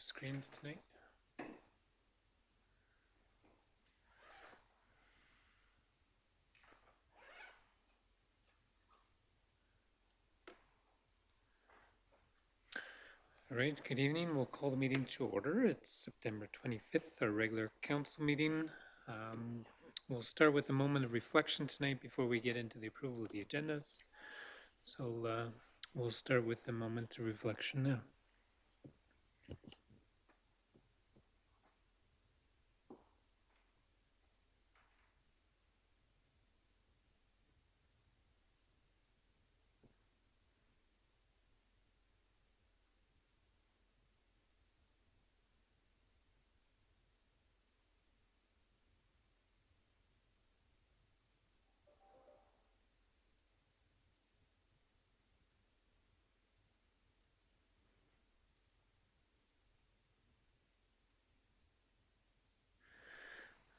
screens tonight. All right, good evening. We'll call the meeting to order. It's September 25th, our regular council meeting. We'll start with a moment of reflection tonight before we get into the approval of the agendas. So we'll start with a moment of reflection now.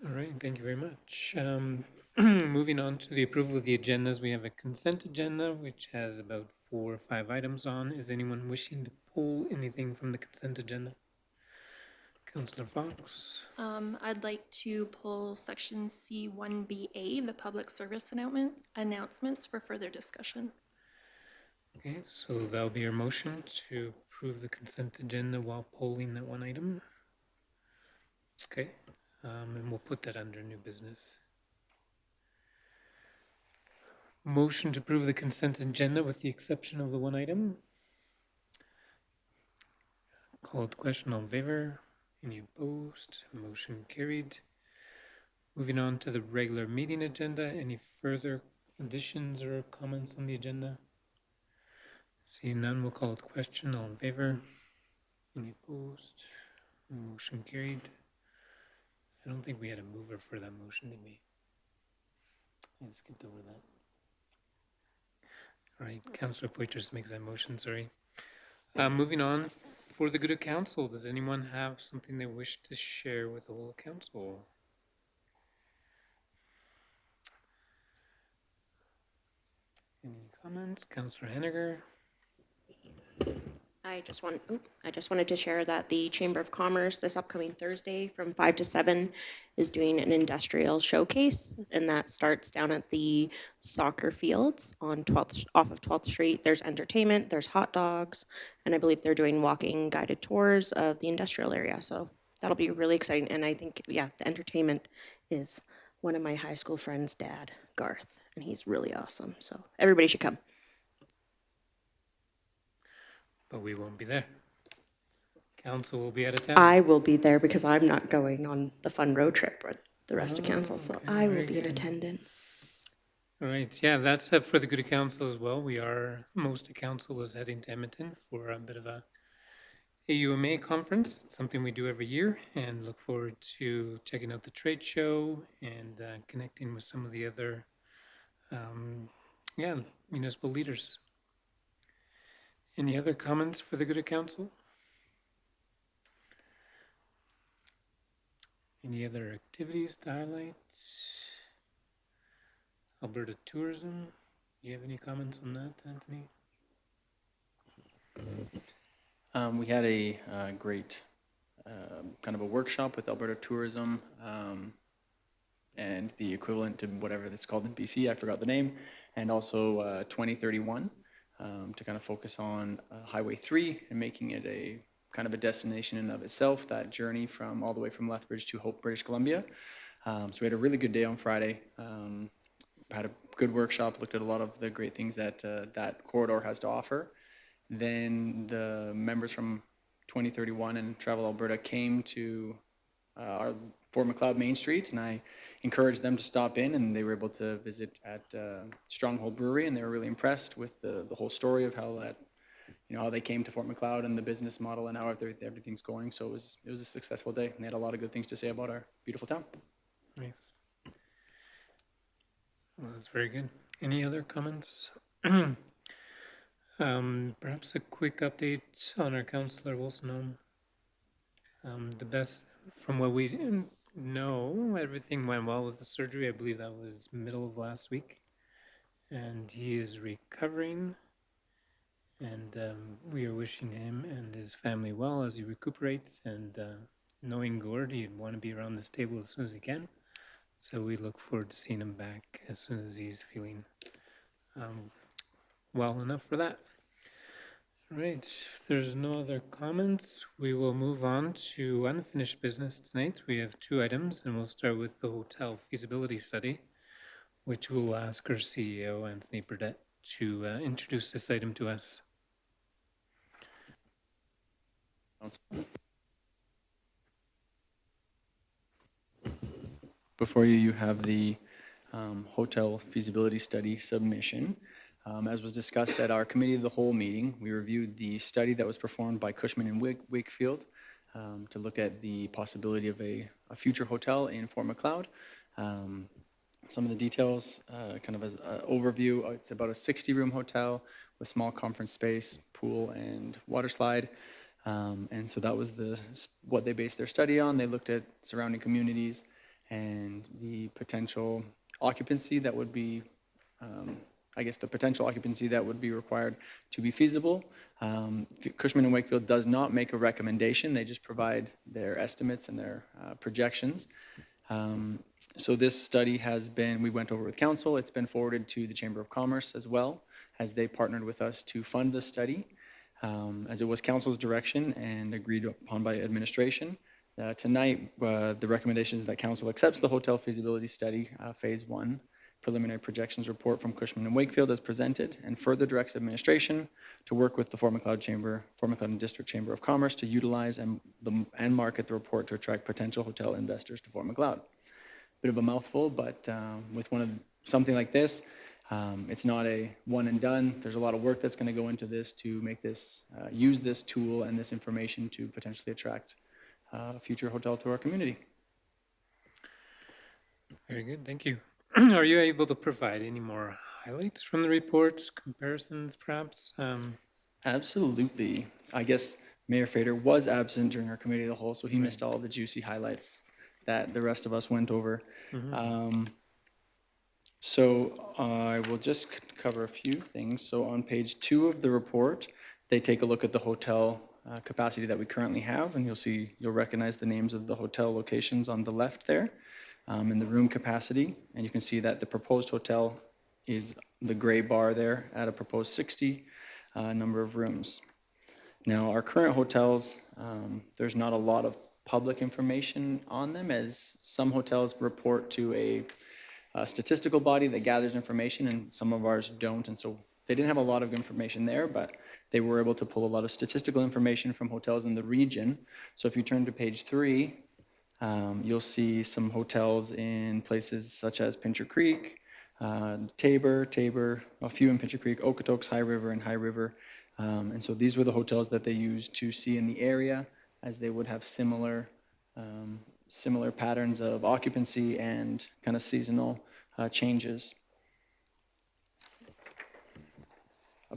All right, thank you very much. Moving on to the approval of the agendas, we have a consent agenda which has about 4 or 5 items on. Is anyone wishing to pull anything from the consent agenda? Councillor Fox. I'd like to pull section C1BA, the public service announcements for further discussion. Okay, so that'll be your motion to approve the consent agenda while polling that one item. Okay, and we'll put that under new business. Motion to approve the consent agenda with the exception of the one item. Call the question, all in favor? Any opposed? Motion carried. Moving on to the regular meeting agenda. Any further additions or comments on the agenda? Seeing none, we'll call the question, all in favor? Any opposed? Motion carried. I don't think we had a mover for that motion, did we? I skipped over that. All right, Councillor Poitras makes that motion, sorry. Moving on, for the good of council, does anyone have something they wish to share with the whole council? Any comments? Councillor Henniger? I just wanted to share that the Chamber of Commerce this upcoming Thursday from 5 to 7 is doing an industrial showcase, and that starts down at the soccer fields on 12th off of 12th Street. There's entertainment, there's hot dogs, and I believe they're doing walking guided tours of the industrial area. So that'll be really exciting. And I think, yeah, the entertainment is one of my high school friends' dad, Garth, and he's really awesome. So everybody should come. But we won't be there. Council will be out of town. I will be there because I'm not going on the fun road trip with the rest of council, so okay, I will very be in good. attendance. All right, yeah, that's for the good of council as well. Most of council is heading to Edmonton for a bit of a AUMA conference. It's something we do every year, and look forward to checking out the trade show and connecting with some of the other municipal leaders. Any other comments for the good of council? Any other activities to highlight? Alberta tourism, do you have any comments on that, Anthony? We had a great kind of a workshop with Alberta Tourism and the equivalent to whatever it's called in BC, I forgot the name, and also 2031 to kind of focus on Highway 3 and making it a kind of a destination in and of itself, that journey from all the way from Lethbridge to Hope, British Columbia. So we had a really good day on Friday. Had a good workshop, looked at a lot of the great things that that corridor has to offer. Then the members from 2031 and Travel Alberta came to our Fort Macleod Main Street, and I encouraged them to stop in, and they were able to visit at Stronghold Brewery, and they were really impressed with the whole story of how that, how they came to Fort Macleod and the business model and how everything's going. So it was a successful day, and they had a lot of good things to say about our beautiful town. Nice. Well, that's very good. Any other comments? Perhaps a quick update on our Councillor Wilson. The best, from what we know, everything went well with the surgery. I believe that was middle of last week. And he is recovering. And we are wishing him and his family well as he recuperates. And knowing Gord, he'd want to be around this table as soon as he can. So we look forward to seeing him back as soon as he's feeling well enough for that. All right, if there's no other comments, we will move on to unfinished business tonight. We have 2 items, and we'll start with the hotel feasibility study, which we'll ask our CEO, Anthony Burdett, to introduce this item to us. Before you, you have the hotel feasibility study submission. As was discussed at our committee of the whole meeting, we reviewed the study that was performed by Cushman and Wakefield to look at the possibility of a future hotel in Fort Macleod. Some of the details, kind of as an overview, it's about a 60-room hotel with small conference space, pool, and water slide. And so that was what they based their study on. They looked at surrounding communities and the potential occupancy that would be, the potential occupancy that would be required to be feasible. Cushman and Wakefield does not make a recommendation. They just provide their estimates and their projections. So this study we went over with council. It's been forwarded to the Chamber of Commerce as well, as they partnered with us to fund the study, as it was council's direction and agreed upon by administration. Tonight, the recommendation is that council accepts the hotel feasibility study, phase 1, preliminary projections report from Cushman and Wakefield as presented, and further directs administration to work with the Fort Macleod and District Chamber of Commerce to utilize and market the report to attract potential hotel investors to Fort Macleod. Bit of a mouthful, but with something like this, it's not a one and done. There's a lot of work that's going to go into this to make this, use this tool and this information to potentially attract a future hotel to our community. Very good, thank you. Are you able to provide any more highlights from the reports, comparisons perhaps? Absolutely. I guess Mayor Fader was absent during our committee of the whole, so he missed all the juicy highlights that the rest of us went over. So I will just cover a few things. So on page 2 of the report, they take a look at the hotel capacity that we currently have, and you'll recognize the names of the hotel locations on the left there, and the room capacity. And you can see that the proposed hotel is the gray bar there at a proposed 60 number of rooms. Now, our current hotels, there's not a lot of public information on them, as some hotels report to a statistical body that gathers information, and some of ours don't. And so they didn't have a lot of information there, but they were able to pull a lot of statistical information from hotels in the region. So if you turn to page 3, you'll see some hotels in places such as Pincher Creek, Tabor, a few in Pincher Creek, Okotoks, High River, and High River. And so these were the hotels that they used to see in the area, as they would have similar patterns of occupancy and kind of seasonal changes.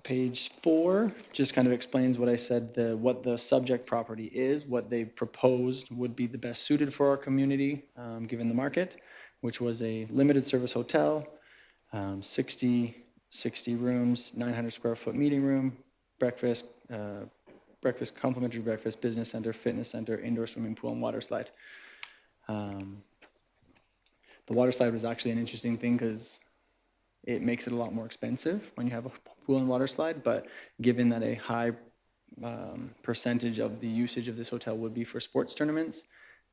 Page 4 just kind of explains what I said, what the subject property is, what they proposed would be the best suited for our community, given the market, which was a limited service hotel, 60 rooms, 900 square foot meeting room, breakfast, complimentary breakfast, business center, fitness center, indoor swimming pool, and water slide. The water slide was actually an interesting thing because it makes it a lot more expensive when you have a pool and water slide, but given that a high percentage of the usage of this hotel would be for sports tournaments,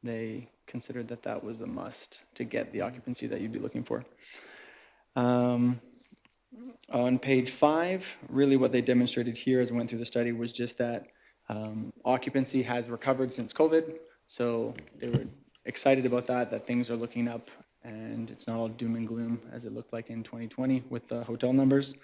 they considered that that was a must to get the occupancy that you'd be looking for. On page 5, really what they demonstrated here as we went through the study was just that occupancy has recovered since COVID, so they were excited about that things are looking up and it's not all doom and gloom as it looked like in 2020 with the hotel numbers.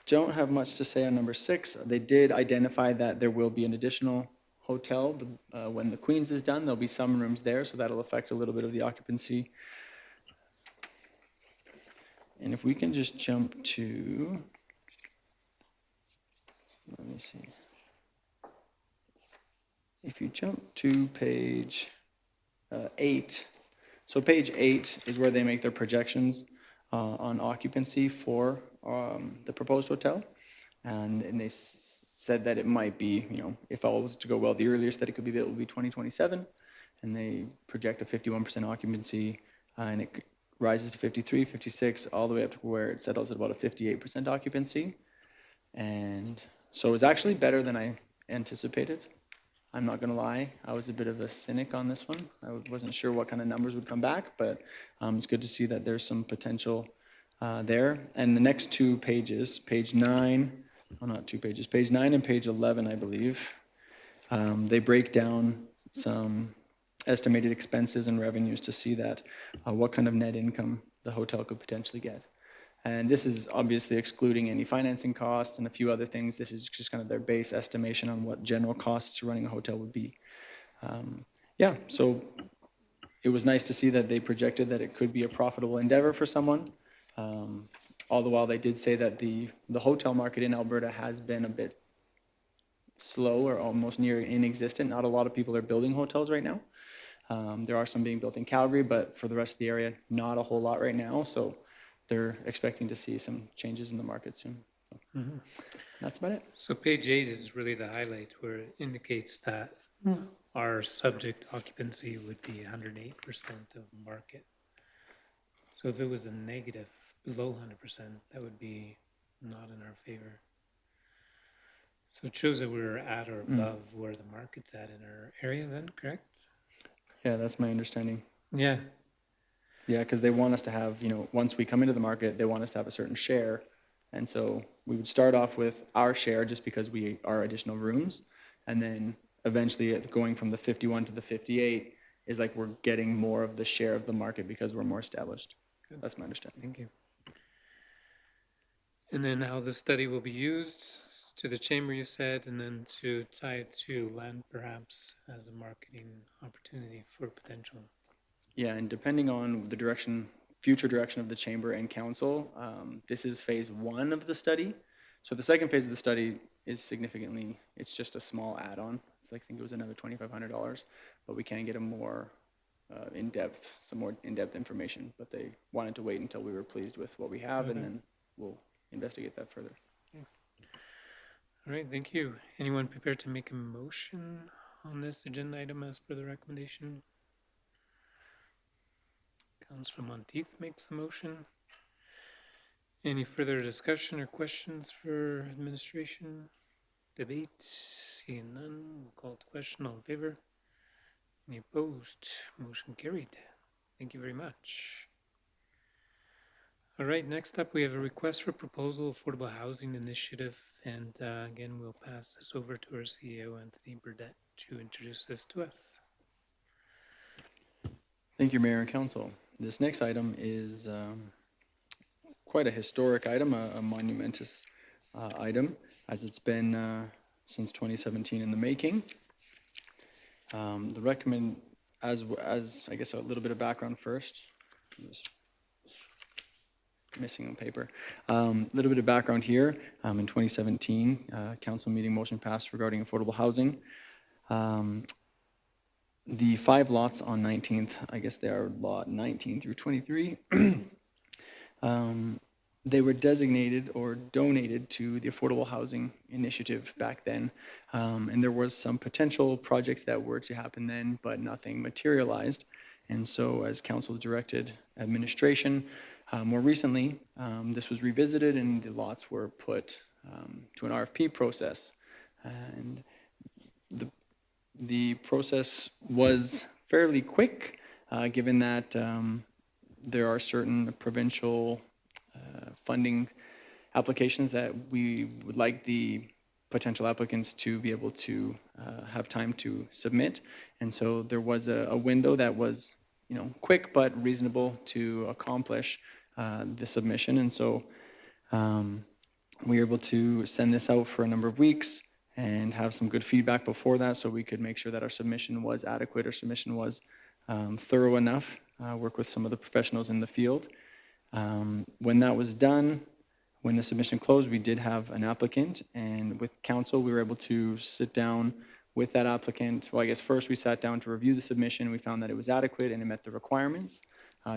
Don't have much to say on number 6. They did identify that there will be an additional hotel when the Queens is done. There'll be some rooms there, so that'll affect a little bit of the occupancy. And if we can just jump to, let me see. If you jump to page 8, so page 8 is where they make their projections on occupancy for the proposed hotel. And they said that it might be, if all was to go well, the earliest that it could be built would be 2027. And they project a 51% occupancy, and it rises to 53, 56, all the way up to where it settles at about a 58% occupancy. And so it was actually better than I anticipated. I'm not going to lie, I was a bit of a cynic on this one. I wasn't sure what kind of numbers would come back, but it's good to see that there's some potential there. And the next 2 pages, page 9, well, not 2 pages, page 9 and page 11, I believe, they break down some estimated expenses and revenues to see that what kind of net income the hotel could potentially get. And this is obviously excluding any financing costs and a few other things. This is just kind of their base estimation on what general costs running a hotel would be. Yeah, so it was nice to see that they projected that it could be a profitable endeavor for someone. All the while they did say that the hotel market in Alberta has been a bit slow or almost near inexistent. Not a lot of people are building hotels right now. There are some being built in Calgary, but for the rest of the area, not a whole lot right now. So they're expecting to see some changes in the market soon. So that's about it. So page 8 is really the highlight where it indicates that our subject occupancy would be 108% of market. So if it was a negative below 100%, that would be not in our favor. So it shows that we're at or above where the market's at in our area then, correct? Yeah, that's my understanding. Yeah. Yeah, because they want us to have, once we come into the market, they want us to have a certain share. And so we would start off with our share just because we are additional rooms. And then eventually going from the 51 to the 58 is like we're getting more of the share of the market because we're more established. Good. That's my understanding. Thank you. And then how the study will be used to the chamber, you said, and then to tie it to land perhaps as a marketing opportunity for potential. Yeah, and depending on the future direction of the chamber and council, this is phase 1 of the study. So the second phase of the study is significantly, it's just a small add-on. It's like, I think it was another $2,500, but we can get a more some more in-depth information. But they wanted to wait until we were pleased with what we have, and then we'll investigate that further. Okay. All right, thank you. Anyone prepared to make a motion on this agenda item as per the recommendation? Councilor Monteith makes a motion. Any further discussion or questions for administration? Debate? Seeing none, we'll call to question. All in favor? Any opposed? Motion carried. Thank you very much. All right, next up we have a request for proposal affordable housing initiative. And again, we'll pass this over to our CEO, Anthony Burdett, to introduce this to us. Thank you, Mayor and Council. This next item is quite a historic item, a monumentous item, as it's been since 2017 in the making. As I guess a little bit of background first. Just missing on paper. A little bit of background here. In 2017, council meeting motion passed regarding affordable housing. The 5 lots on 19th, I guess they are lot 19 through 23, they were designated or donated to the Affordable Housing Initiative back then. And there was some potential projects that were to happen then, but nothing materialized. And so as council directed administration, more recently, this was revisited and the lots were put to an RFP process. And the process was fairly quick, given that there are certain provincial funding applications that we would like the potential applicants to be able to have time to submit. And so there was a window that was, quick but reasonable to accomplish the submission. And so we were able to send this out for a number of weeks and have some good feedback before that so we could make sure that our submission was adequate, our submission was thorough enough, work with some of the professionals in the field. When that was done, when the submission closed, we did have an applicant, and with council, we were able to sit down with that applicant. Well, I guess first we sat down to review the submission. We found that it was adequate and it met the requirements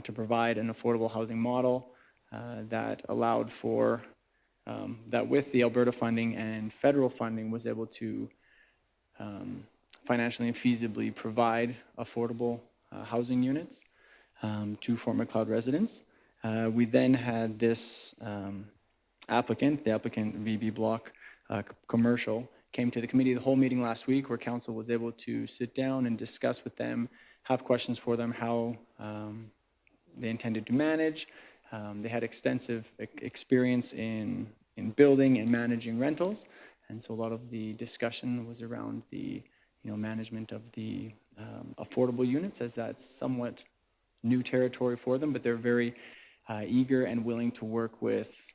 to provide an affordable housing model that allowed for that with the Alberta funding and federal funding was able to financially and feasibly provide affordable housing units to Fort Macleod residents. We then had this applicant, the applicant VB Block Commercial, came to the committee of the whole meeting last week where council was able to sit down and discuss with them, have questions for them, how they intended to manage. They had extensive experience in building and managing rentals, and so a lot of the discussion was around the management of the affordable units, as that's somewhat new territory for them, but they're very eager and willing to work with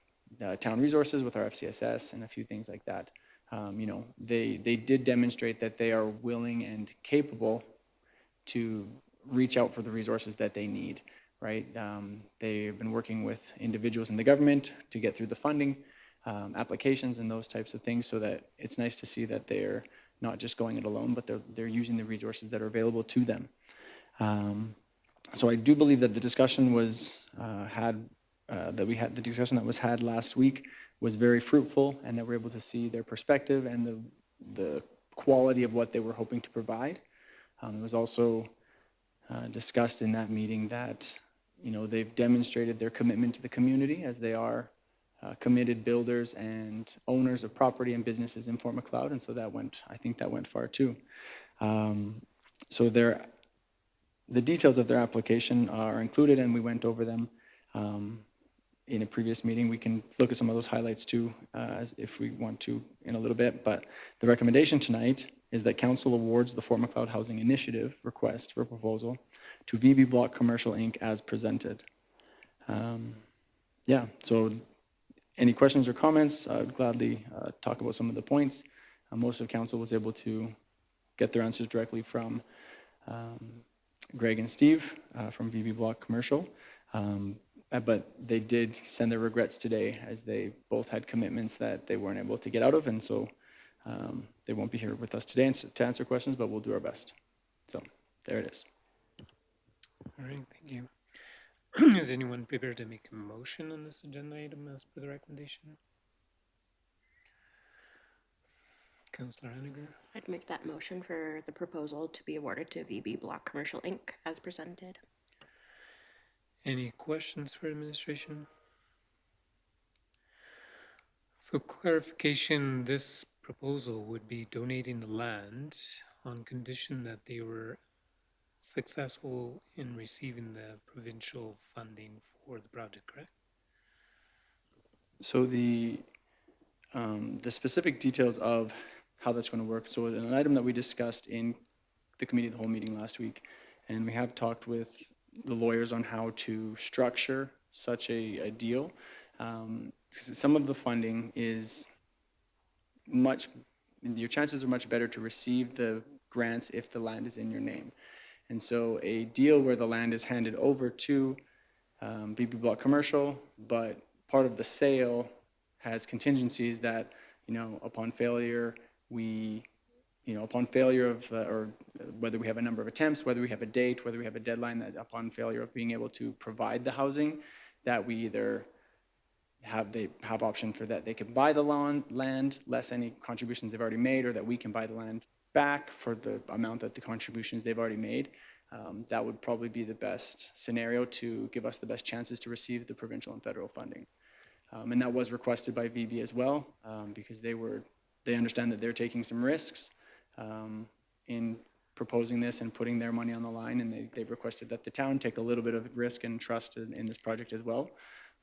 town resources, with our FCSS, and a few things like that. They did demonstrate that they are willing and capable to reach out for the resources that they need, right? They've been working with individuals in the government to get through the funding applications and those types of things, so that it's nice to see that they're not just going it alone, but they're using the resources that are available to them. So I do believe that the discussion was the discussion that was had last week was very fruitful, and that we're able to see their perspective and the quality of what they were hoping to provide. It was also discussed in that meeting that they've demonstrated their commitment to the community, as they are committed builders and owners of property and businesses in Fort Macleod, and so I think that went far too. So the details of their application are included, and we went over them in a previous meeting. We can look at some of those highlights too, if we want to in a little bit, but the recommendation tonight is that council awards the Fort Macleod Housing Initiative request for proposal to VB Block Commercial Inc. as presented. So any questions or comments? I'd gladly talk about some of the points. Most of council was able to get their answers directly from Greg and Steve from VB Block Commercial. But they did send their regrets today, as they both had commitments that they weren't able to get out of, and so they won't be here with us today to answer questions, but we'll do our best. So there it is. All right, thank you. Is anyone prepared to make a motion on this agenda item as per the recommendation? Councillor Henniger? I'd make that motion for the proposal to be awarded to VB Block Commercial Inc. as presented. Any questions for administration? For clarification, this proposal would be donating the land on condition that they were successful in receiving the provincial funding for the project, correct? So the specific details of how that's going to work. So an item that we discussed in the committee of the whole meeting last week, and we have talked with the lawyers on how to structure such a deal. Some of the funding is your chances are much better to receive the grants if the land is in your name. And so a deal where the land is handed over to VB Block Commercial, but part of the sale has contingencies that, upon failure, or whether we have a number of attempts, whether we have a date, whether we have a deadline, that upon failure of being able to provide the housing, that we either they have option for that they can buy the land less any contributions they've already made, or that we can buy the land back for the amount that the contributions they've already made. That would probably be the best scenario to give us the best chances to receive the provincial and federal funding. And that was requested by VB as well, because they understand that they're taking some risks in proposing this and putting their money on the line, and they've requested that the town take a little bit of risk and trust in this project as well.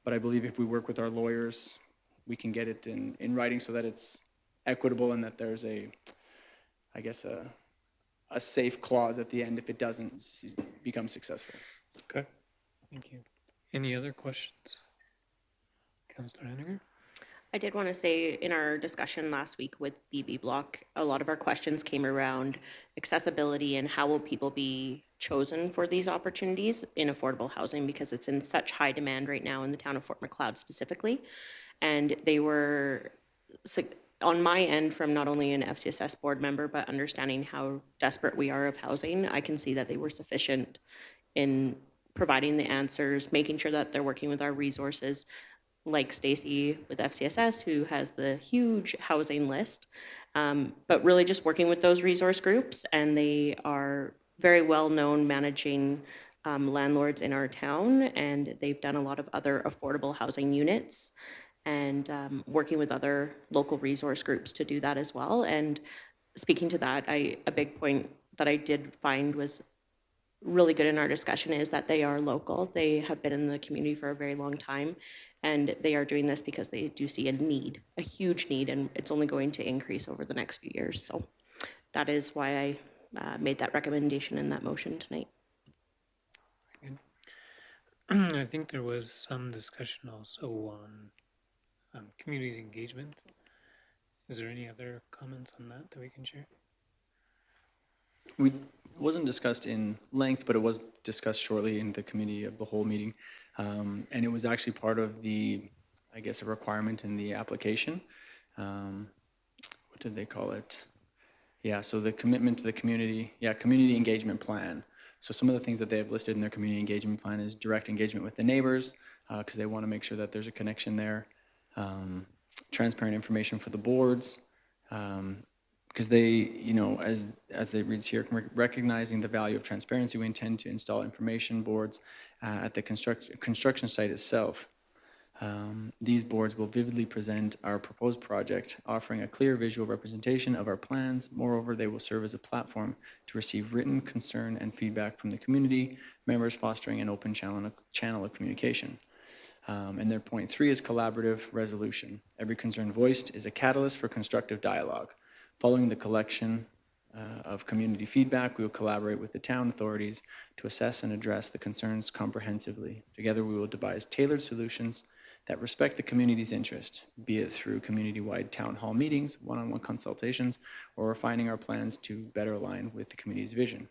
But I believe if we work with our lawyers, we can get it in writing so that it's equitable, and that there's a safe clause at the end if it doesn't become successful. Okay, thank you. Any other questions? Councillor Henniger? I did want to say, in our discussion last week with VB Block, a lot of our questions came around accessibility and how will people be chosen for these opportunities in affordable housing, because it's in such high demand right now in the town of Fort Macleod specifically. And they were, on my end, from not only an FCSS board member, but understanding how desperate we are of housing, I can see that they were sufficient in providing the answers, making sure that they're working with our resources, like Stacy with FCSS, who has the huge housing list, but really just working with those resource groups, and they are very well known managing landlords in our town, and they've done a lot of other affordable housing units, and working with other local resource groups to do that as well. And speaking to that, a big point that I did find was really good in our discussion is that they are local. They have been in the community for a very long time, and they are doing this because they do see a need, a huge need, and it's only going to increase over the next few years. So that is why I made that recommendation in that motion tonight. I think there was some discussion also on community engagement. Is there any other comments on that that we can share? We it wasn't discussed in length, but it was discussed shortly in the committee of the whole meeting. And it was actually part of the, I guess, a requirement in the application. What did they call it? Yeah, so the commitment to the community, community engagement plan. So some of the things that they have listed in their community engagement plan is direct engagement with the neighbors, because they want to make sure that there's a connection there. Transparent information for the boards, because they, you know, as they reads here, recognizing the value of transparency, we intend to install information boards at the construction site itself. These boards will vividly present our proposed project, offering a clear visual representation of our plans. Moreover, they will serve as a platform to receive written concern and feedback from the community members, fostering an open channel of communication. And their point 3 is collaborative resolution. Every concern voiced is a catalyst for constructive dialogue. Following the collection of community feedback, we will collaborate with the town authorities to assess and address the concerns comprehensively. Together, we will devise tailored solutions that respect the community's interest, be it through community-wide town hall meetings, one-on-one consultations, or refining our plans to better align with the community's vision.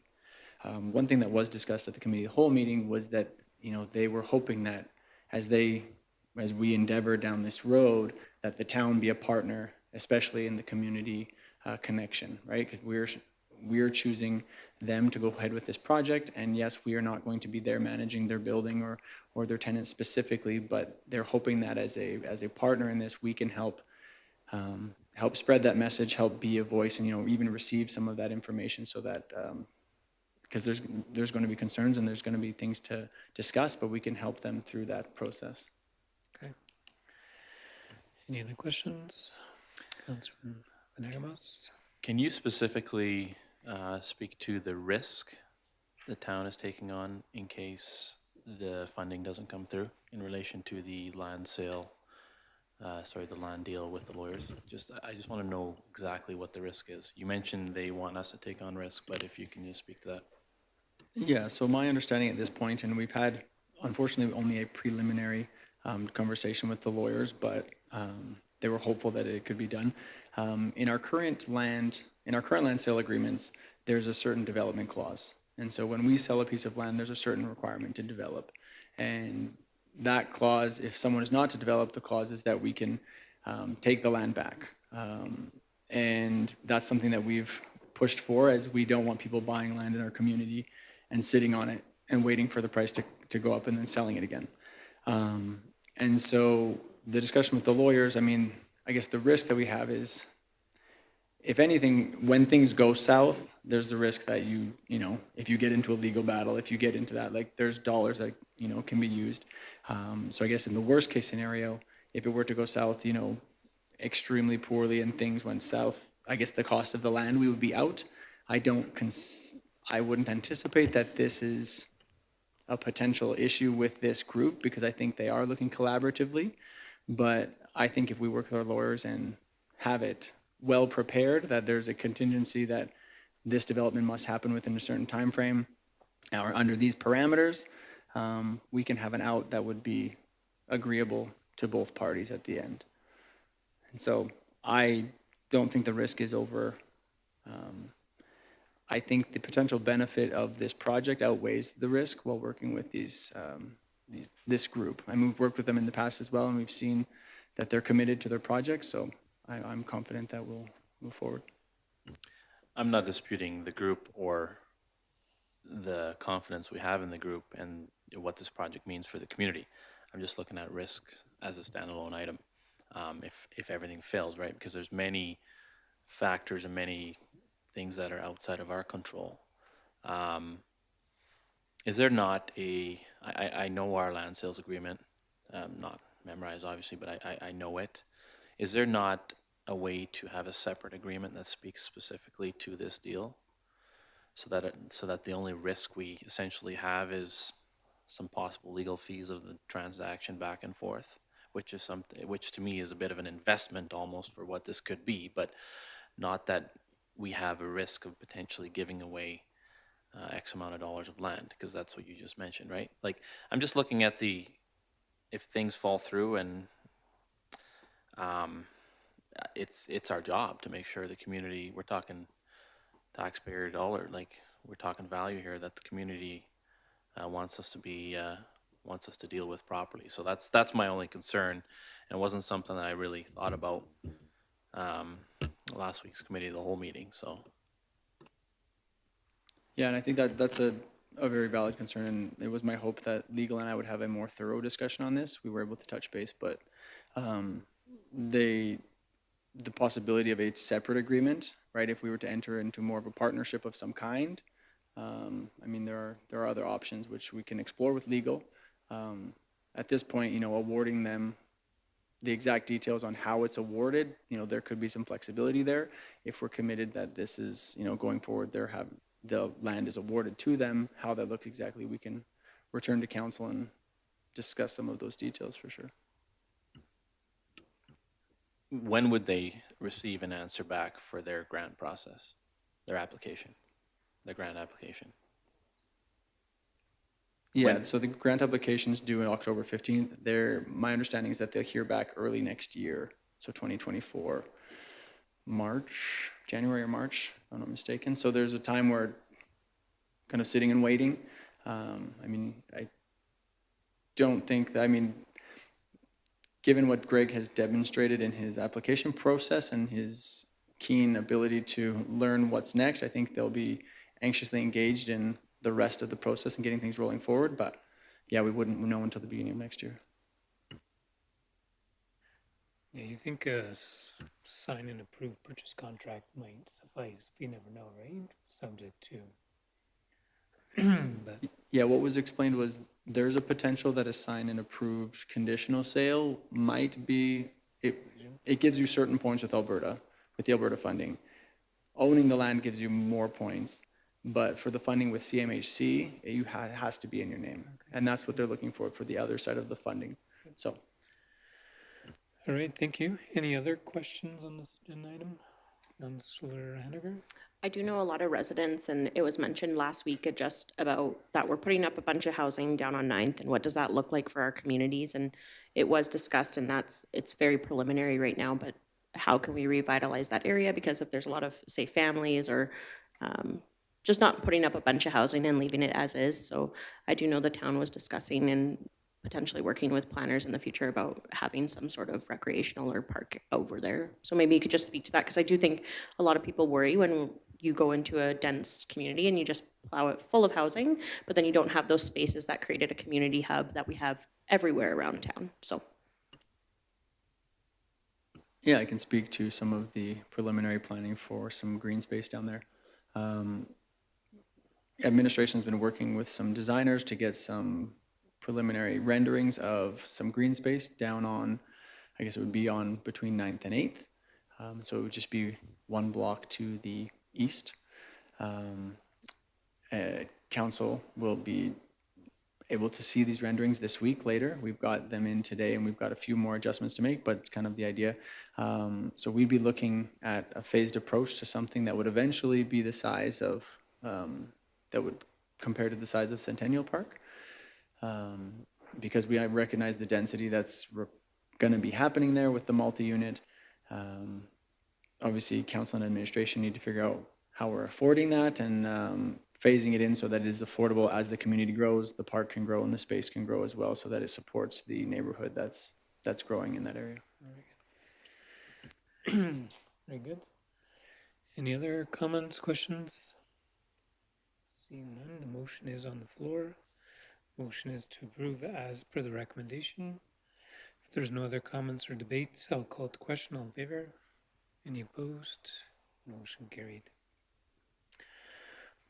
One thing that was discussed at the committee of the whole meeting was that, you know, they were hoping that as we endeavor down this road, that the town be a partner, especially in the community connection, right? Because we're choosing them to go ahead with this project, and yes, we are not going to be there managing their building or their tenants specifically, but they're hoping that as a partner in this, we can help spread that message, help be a voice, and, you know, even receive some of that information, so that because there's going to be concerns and there's going to be things to discuss, but we can help them through that process. Okay. Any other questions? Councilman Venegas? Can you specifically speak to the risk the town is taking on in case the funding doesn't come through in relation to the land sale, the land deal with the lawyers? I just want to know exactly what the risk is. You mentioned they want us to take on risk, but if you can just speak to that. Yeah, so my understanding at this point, and we've had, unfortunately, only a preliminary conversation with the lawyers, but they were hopeful that it could be done. In our current land sale agreements, there's a certain development clause. And so when we sell a piece of land, there's a certain requirement to develop. And that clause, if someone is not to develop, the clause is that we can take the land back. And that's something that we've pushed for, as we don't want people buying land in our community and sitting on it and waiting for the price to go up and then selling it again. And so the discussion with the lawyers, I mean, I guess the risk that we have is, if anything, when things go south, there's the risk that you know, if you get into a legal battle, if you get into that, like, there's dollars that, you know, can be used. So I guess in the worst case scenario, if it were to go south, you know, extremely poorly and things went south, I guess the cost of the land, we would be out. I wouldn't anticipate that this is a potential issue with this group, because I think they are looking collaboratively. But I think if we work with our lawyers and have it well prepared, that there's a contingency that this development must happen within a certain time frame or under these parameters, we can have an out that would be agreeable to both parties at the end. And so I don't think the risk is over. I think the potential benefit of this project outweighs the risk while working with this group. I mean, we've worked with them in the past as well, and we've seen that they're committed to their project, so I'm confident that we'll move forward. I'm not disputing the group or the confidence we have in the group and what this project means for the community. I'm just looking at risk as a standalone item, if everything fails, right? Because there's many factors and many things that are outside of our control. Is there not I know our land sales agreement, not memorized obviously, but I know it. Is there not a way to have a separate agreement that speaks specifically to this deal? So that the only risk we essentially have is some possible legal fees of the transaction back and forth, which is something, which to me is a bit of an investment almost for what this could be, but not that we have a risk of potentially giving away X amount of dollars of land, because that's what you just mentioned, right? Like, I'm just looking at if things fall through, and it's our job to make sure the community, we're talking taxpayer dollar, like we're talking value here that the community wants us to deal with properly. So that's my only concern, and it wasn't something that I really thought about last week's committee of the whole meeting. So Yeah, and I think that's a very valid concern, and it was my hope that legal and I would have a more thorough discussion on this. We were able to touch base, but the possibility of a separate agreement, right? If we were to enter into more of a partnership of some kind, I mean, there are other options which we can explore with legal. At this point, awarding them the exact details on how it's awarded, there could be some flexibility there. If we're committed that this is, going forward, the land is awarded to them, how that looks exactly, we can return to council and discuss some of those details for sure. when would they receive an answer back for their grant process, their grant application? Yeah, so the grant application is due on October 15th. My understanding is that they'll hear back early next year, so 2024, January or March, if I'm not mistaken. So there's a time where kind of sitting and waiting. I mean, I don't think that, given what Greg has demonstrated in his application process and his keen ability to learn what's next, I think they'll be anxiously engaged in the rest of the process and getting things rolling forward. But yeah, we wouldn't know until the beginning of next year. Yeah, you think a sign and approved purchase contract might suffice? You never know, right? Subject to. But Yeah, what was explained was there's a potential that a signed and approved conditional sale might be, it gives you certain points with Alberta, with the Alberta funding. Owning the land gives you more points, but for the funding with CMHC, it has to be in your name. And that's what they're looking for the other side of the funding. So, all right, thank you. Any other questions on this agenda item? Councillor Henniger? I do know a lot of residents, and it was mentioned last week just about that we're putting up a bunch of housing down on 9th, and what does that look like for our communities? And it was discussed, and it's very preliminary right now, but how can we revitalize that area? Because if there's a lot of, say, families or just not putting up a bunch of housing and leaving it as is. So I do know the town was discussing and potentially working with planners in the future about having some sort of recreational or park over there. So maybe you could just speak to that, because I do think a lot of people worry when you go into a dense community and you just plow it full of housing, but then you don't have those spaces that created a community hub that we have everywhere around town. So yeah, I can speak to some of the preliminary planning for some green space down there. Administration's been working with some designers to get some preliminary renderings of some green space down on, I guess it would be on between 9th and 8th. So it would just be one block to the east. Council will be able to see these renderings this week later. We've got them in today, and we've got a few more adjustments to make, but it's kind of the idea. So we'd be looking at a phased approach to something that would eventually be the size of, that would compare to the size of Centennial Park. Because we recognize the density that's going to be happening there with the multi-unit. Obviously, council and administration need to figure out how we're affording that and phasing it in so that it is affordable as the community grows, the park can grow, and the space can grow as well, so that it supports the neighborhood that's growing in that area. Very good. Any other comments, questions? Seeing none, the motion is on the floor. Motion is to approve as per the recommendation. If there's no other comments or debates, I'll call the question. All in favor? Any opposed? Motion carried.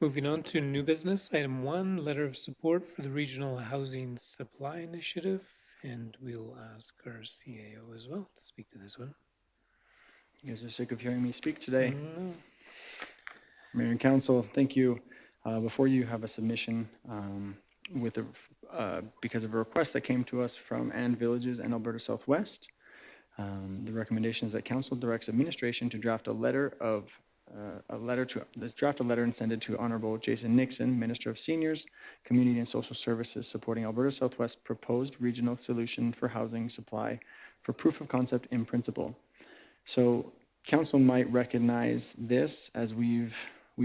Moving on to new business, item 1, letter of support for the Regional Housing Supply Initiative, and we'll ask our CAO as well to speak to this one. You guys are sick of hearing me speak today. No. Mayor and Council, thank you. Before you have a submission because of a request that came to us from And Villages and Alberta Southwest. The recommendation is that Council directs administration to draft let's draft a letter and send it to Honorable Jason Nixon, Minister of Seniors, Community and Social Services, supporting Alberta Southwest proposed regional solution for housing supply for proof of concept in principle. So Council might recognize this as we've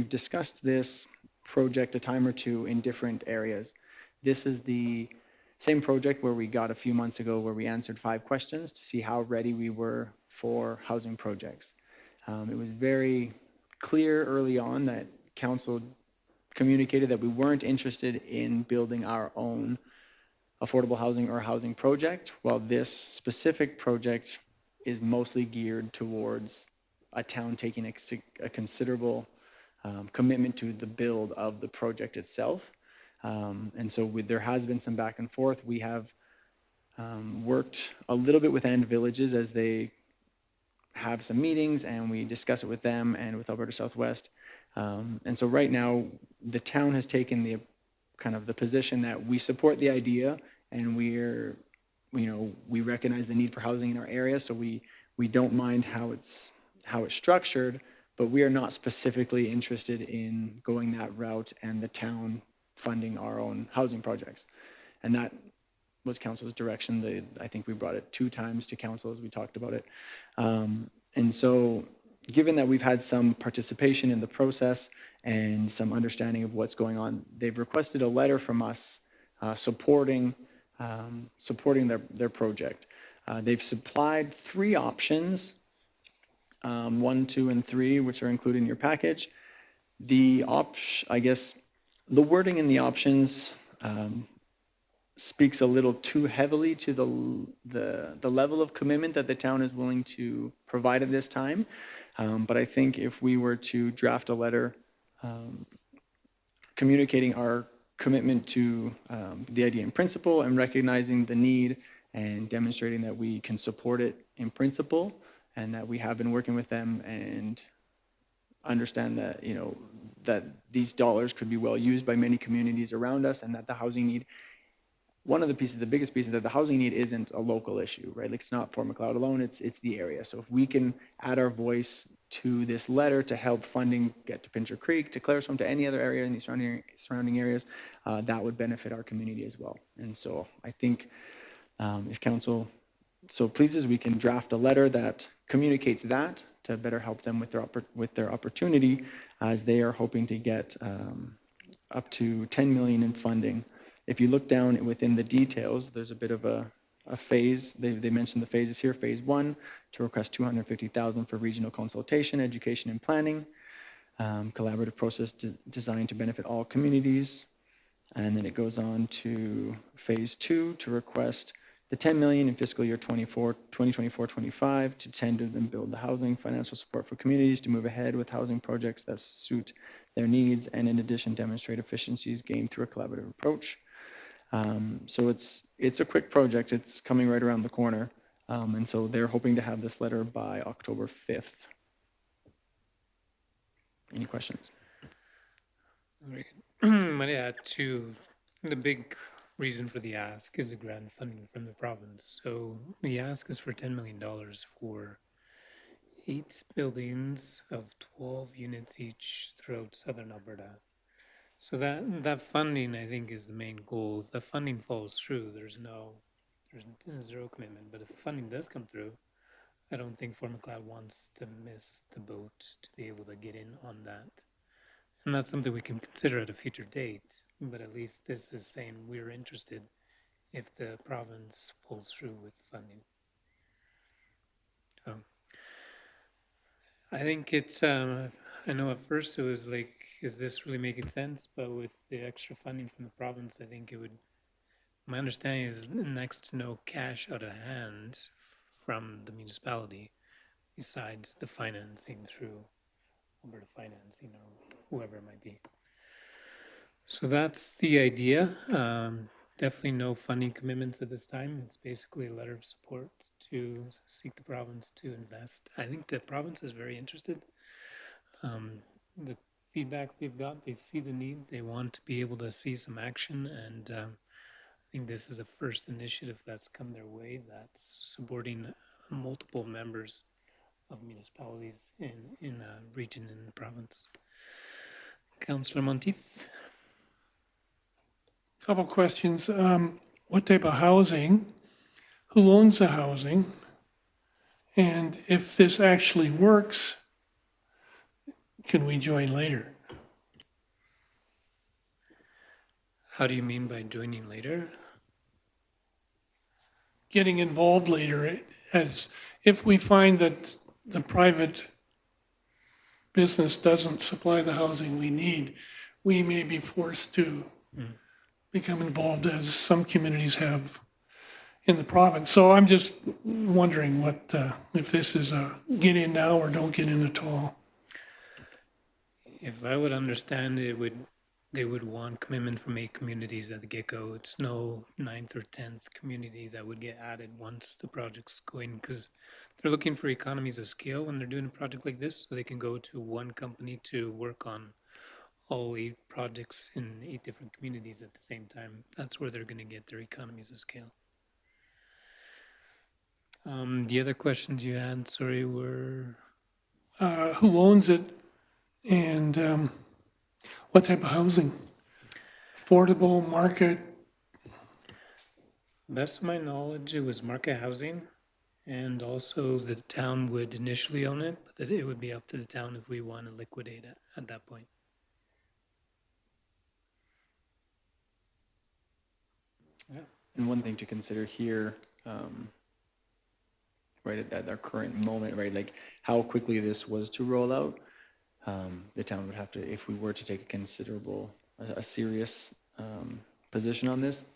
discussed this project a time or two in different areas. This is the same project where we got a few months ago where we answered 5 questions to see how ready we were for housing projects. It was very clear early on that Council communicated that we weren't interested in building our own affordable housing or housing project, while this specific project is mostly geared towards a town taking a considerable commitment to the build of the project itself. And so there has been some back and forth. We have worked a little bit with And Villages as they have some meetings, and we discuss it with them and with Alberta Southwest. And so right now, the town has taken the position that we support the idea, and we recognize the need for housing in our area, so we don't mind how it's structured, but we are not specifically interested in going that route and the town funding our own housing projects. And that was Council's direction. I think we brought it 2 times to Council as we talked about it. And so given that we've had some participation in the process and some understanding of what's going on, they've requested a letter from us supporting their project. They've supplied 3 options, 1, 2, and 3, which are included in your package. The wording in the options speaks a little too heavily to the level of commitment that the town is willing to provide at this time. But I think if we were to draft a letter communicating our commitment to the idea in principle and recognizing the need and demonstrating that we can support it in principle and that we have been working with them and understand that, that these dollars could be well used by many communities around us, and that the housing need, the biggest piece is that the housing need isn't a local issue, right? Like, it's not Fort Macleod alone, it's the area. So if we can add our voice to this letter to help funding get to Pincher Creek, to Claresholm, to any other area in the surrounding areas, that would benefit our community as well. And so I think if Council so pleases, we can draft a letter that communicates that to better help them with their opportunity, as they are hoping to get up to $10 million in funding. If you look down within the details, there's a bit of a phase. They mentioned the phases here. Phase 1, to request $250,000 for regional consultation, education, and planning. Collaborative process designed to benefit all communities. And then it goes on to phase 2, to request the $10 million in fiscal year 2024-25 to tender and build the housing, financial support for communities to move ahead with housing projects that suit their needs, and in addition, demonstrate efficiencies gained through a collaborative approach. So it's a quick project. It's coming right around the corner. And so they're hoping to have this letter by October 5th. Any questions? All right. I might add to the big reason for the ask is the grant funding from the province. So the ask is for $10 million for 8 buildings of 12 units each throughout southern Alberta. So that funding, I think, is the main goal. If the funding falls through, there's zero commitment. But if the funding does come through, I don't think Fort Macleod wants to miss the boat to be able to get in on that. And that's something we can consider at a future date. But at least this is saying we're interested if the province pulls through with funding. I think it's, I know at first it was like, is this really making sense? But with the extra funding from the province, I think it would My understanding is next to no cash out of hand from the municipality besides the financing through Alberta Financing or whoever it might be. So that's the idea. Definitely no funding commitments at this time. It's basically a letter of support to seek the province to invest. I think the province is very interested. The feedback they've got, they see the need, they want to be able to see some action, and I think this is the first initiative that's come their way that's supporting multiple members of municipalities in a region in the province. Councillor Monteith? Couple questions. What type of housing? Who owns the housing? And if this actually works, can we join later? How do you mean by joining later? Getting involved later, as if we find that the private business doesn't supply the housing we need, we may be forced to become involved, as some communities have in the province. So I'm just wondering what, if this is a get in now or don't get in at all. If I would understand, they would want commitment from 8 communities at the get-go. It's no 9th or 10th community that would get added once the project's going, because they're looking for economies of scale when they're doing a project like this, so they can go to one company to work on all 8 projects in 8 different communities at the same time. That's where they're going to get their economies of scale. The other questions you had, sorry, were Who owns it and what type of housing? Affordable, market? best of my knowledge, it was market housing, and also the town would initially own it, but that it would be up to the town if we want to liquidate it at that point. And one thing to consider here, right at our current moment, right, like how quickly this was to roll out, the town would have to, if we were to take a serious position on this,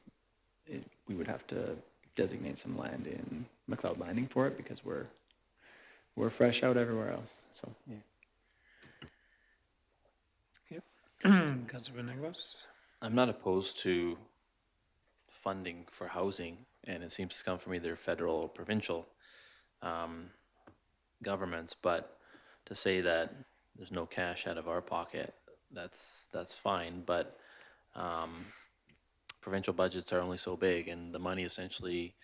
we would have to designate some land in McLeod Landing for it, because we're fresh out everywhere else. So yeah. Councilor Venegos? I'm not opposed to funding for housing, and it seems to come from either federal or provincial governments, but to say that there's no cash out of our pocket, that's fine, but provincial budgets are only so big, and the money essentially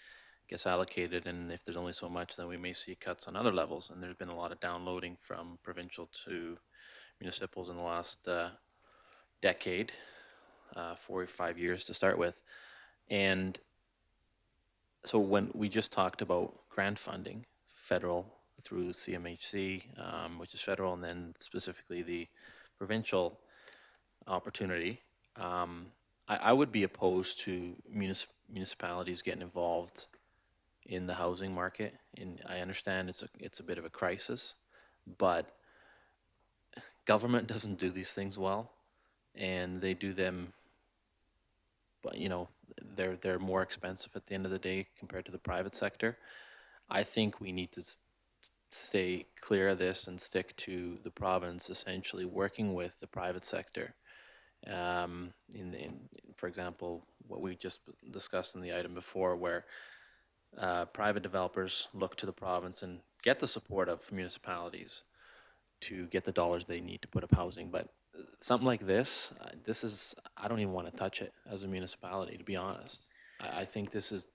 gets allocated, and if there's only so much, then we may see cuts on other levels, and there's been a lot of downloading from provincial to municipals in the last decade, 4 or 5 years to start with. And so when we just talked about grant funding, federal through CMHC, which is federal, and then specifically the provincial opportunity, I would be opposed to municipalities getting involved in the housing market. And I understand it's a bit of a crisis, but government doesn't do these things well, and they do them, but they're more expensive at the end of the day compared to the private sector. I think we need to stay clear of this and stick to the province essentially working with the private sector. For example, what we just discussed in the item before, where private developers look to the province and get the support of municipalities to get the dollars they need to put up housing. But something like this, I don't even want to touch it as a municipality, to be honest. I think this is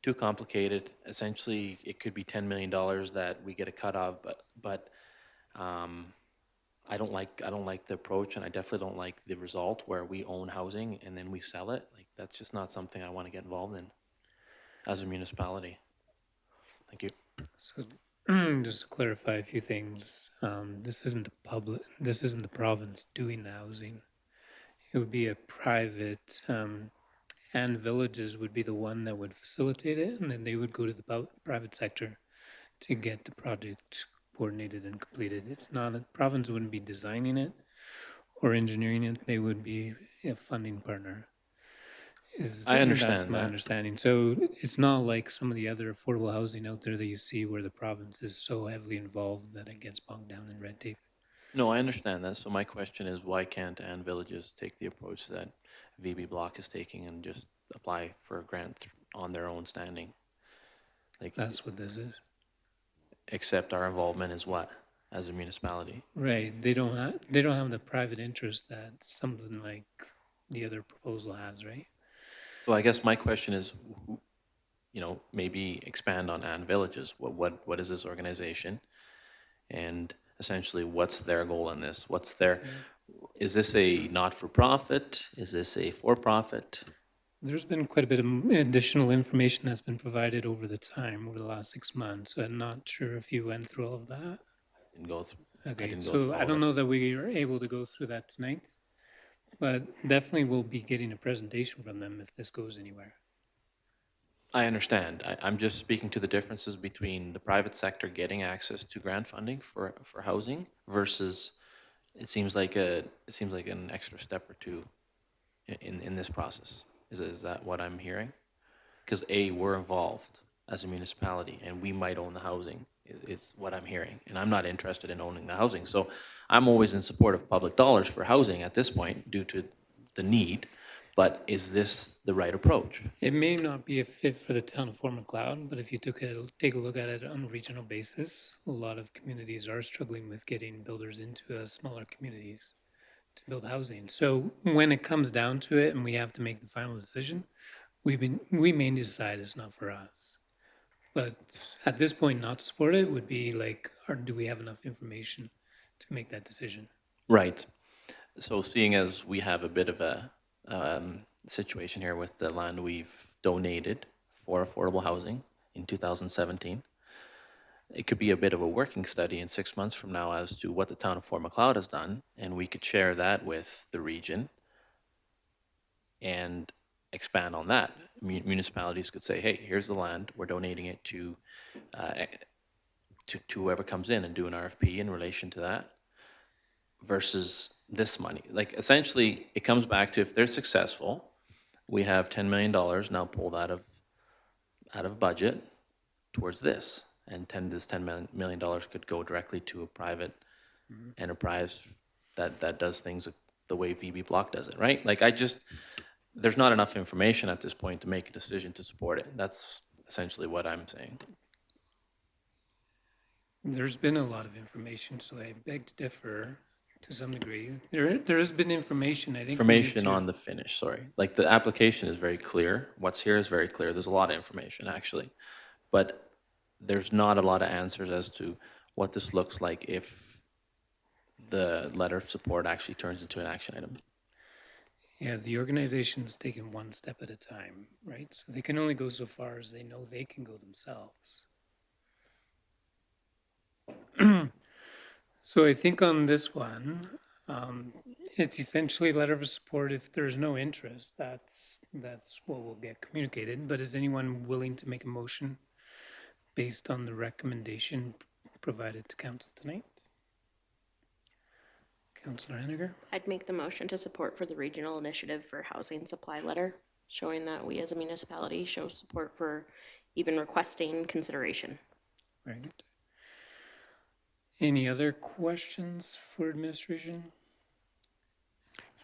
too complicated. Essentially, it could be $10 million that we get a cut of, but I don't like the approach, and I definitely don't like the result where we own housing and then we sell it. Like, that's just not something I want to get involved in as a municipality. Thank you. So just to clarify a few things, this isn't the province doing the housing. It would be a private, and villages would be the one that would facilitate it, and then they would go to the private sector to get the project coordinated and completed. It's not, a province wouldn't be designing it or engineering it, they would be a funding partner. I understand That's my that. understanding. So it's not like some of the other affordable housing out there that you see where the province is so heavily involved that it gets bogged down in red tape. No, I understand that. So my question is, why can't Ann Villages take the approach that VB Block is taking and just apply for a grant on their own standing? Like, That's what this is. except our involvement is what, as a municipality? Right. They don't have the private interest that something like the other proposal has, right? So I guess my question is, maybe expand on Ann Villages. What is this organization? And essentially, what's their goal in this? Is this a not-for-profit? Is this a for-profit? There's been quite a bit of additional information that's been provided over the last 6 months. So I'm not sure if you went through all of that. Didn't go through. Okay, didn't go through so all I of don't it. know that we are able to go through that tonight, but definitely we'll be getting a presentation from them if this goes anywhere. I understand. I'm just speaking to the differences between the private sector getting access to grant funding for housing versus it seems like an extra step or two in this process. Is that what I'm hearing? Because we're involved as a municipality and we might own the housing is what I'm hearing. And I'm not interested in owning the housing. So I'm always in support of public dollars for housing at this point due to the need. But is this the right approach? It may not be a fit for the town of Fort McLeod, but if you take a look at it on a regional basis, a lot of communities are struggling with getting builders into smaller communities to build housing. So when it comes down to it and we have to make the final decision, we may decide it's not for us. But at this point, not to support it would be like, or do we have enough information to make that decision? Right. So seeing as we have a bit of a situation here with the land we've donated for affordable housing in 2017, it could be a bit of a working study in 6 months from now as to what the town of Fort McLeod has done, and we could share that with the region and expand on that. Municipalities could say, hey, here's the land, we're donating it to whoever comes in and do an RFP in relation to that versus this money. Like essentially it comes back to if they're successful, we have $10 million now pulled out of budget towards this. And this $10 million could go directly to a private enterprise that does things the way VB Block does it, right? Like there's not enough information at this point to make a decision to support it. That's essentially what I'm saying. There's been a lot of information, so I beg to differ to some degree. There has been information, I think. Information on the finish, sorry. Like the application is very clear. What's here is very clear. There's a lot of information actually. But there's not a lot of answers as to what this looks like if the letter of support actually turns into an action item. Yeah, the organization's taken one step at a time, right? So they can only go so far as they know they can go themselves. So I think on this one, it's essentially a letter of support. If there's no interest, that's what will get communicated. But is anyone willing to make a motion based on the recommendation provided to council tonight? Councillor Henniger? I'd make the motion to support for the regional initiative for housing supply letter, showing that we as a municipality show support for even requesting consideration. Very good. Any other questions for administration?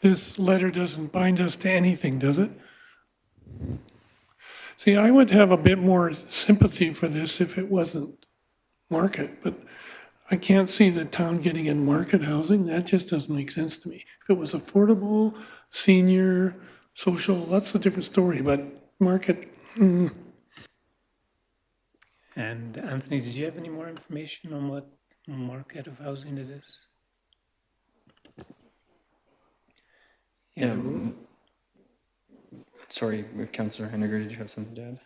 This letter doesn't bind us to anything, does it? See, I would have a bit more sympathy for this if it wasn't market, but I can't see the town getting in market housing. That just doesn't make sense to me. If it was affordable, senior, social, that's a different story, but market, And Anthony, did you have any more information on what market of housing it is? Yeah. Sorry, Councillor Henniger, did you have something to add?